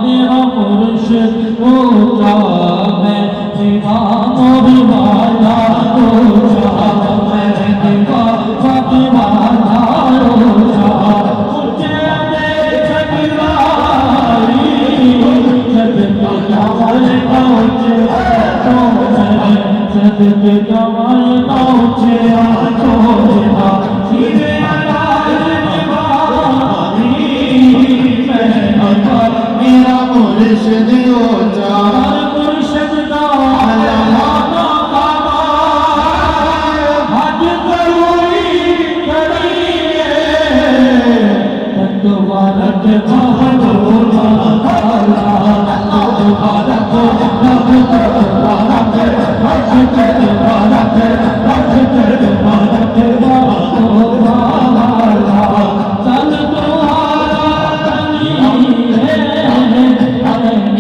मेरा मुर्शिद ऊंचा मैं दीवानों दीवाना ऊंचा मैं दीवाना ऊंचा ऊंचे में जगलाई जब के जमाल पहुंचे तो मैं जब के जमाल पहुंचे तो जीवे मेरा मुर्शिद ऊंचा मुर्शिद का अल्लाह बाबा हज करूरी करिए तकवारत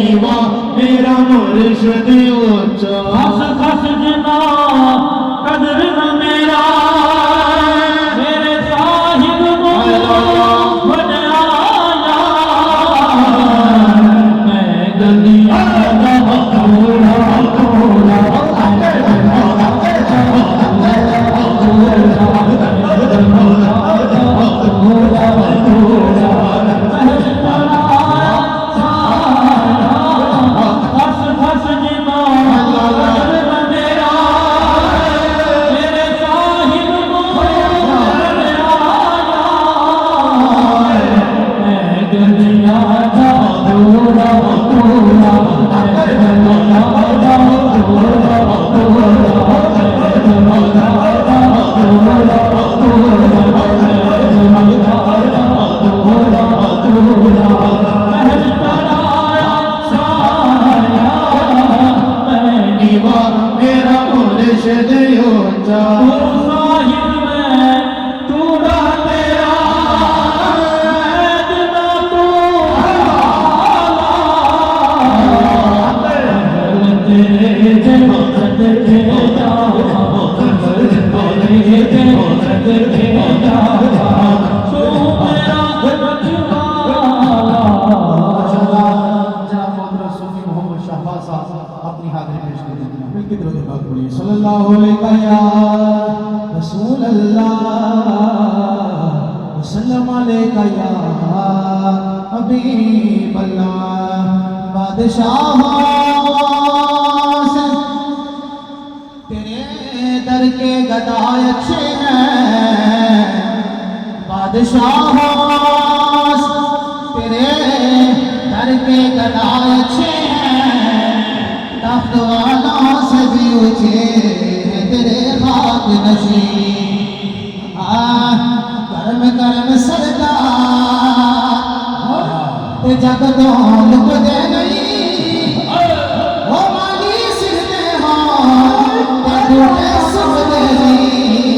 महबूबा मेरा मुर्शिद ऊंचा खस खस जना कदर न मेरा मेरे साहिब बनाया मैं गलियां थोड़ा थोड़ा मेरा मुर्शिद ऊंचा साहिब में टूटा तेरा जना तू तेरे जन्नत के जाओ तेरे जन्नत के जाओ सो मेरा अपनी हाजिरी पेश कर दीजिए मिलके दरूद पाक पढ़िए सल्लल्लाहु अलैहि या रसूल अल्लाह वसल्लम अलैका या हबीब अल्लाह बादशाह तेरे दर के गदाय अच्छे हैं बादशाह तेरे दर के गदाय अच्छे तख्त वाला से भी ऊंचे है तेरे खाक नशी करम करम सरकार जग तो लुक दे नहीं वो माली सिर दे हो ते सुख दे नहीं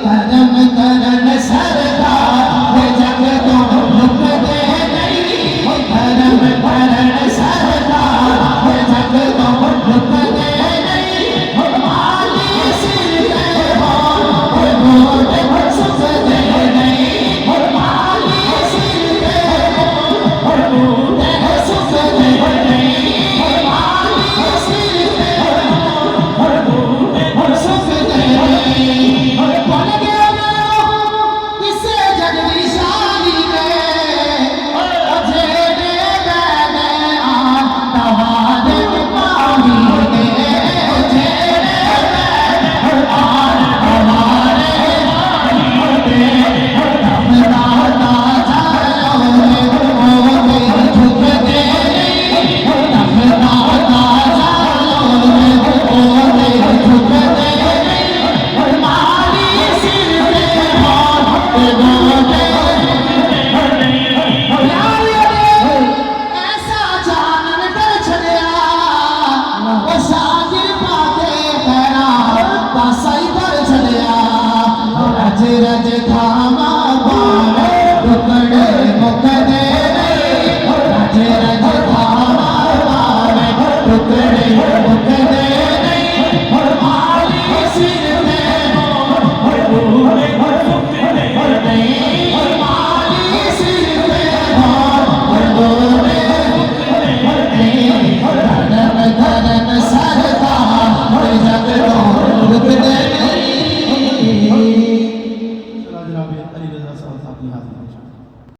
करम करम सरकार जग तो लुक दे नहीं करम करम सरकार जग तो लुक दे नहीं माली सिर दे हो सुख दे नहीं माली सिर दे हो सुख दे लिहाजा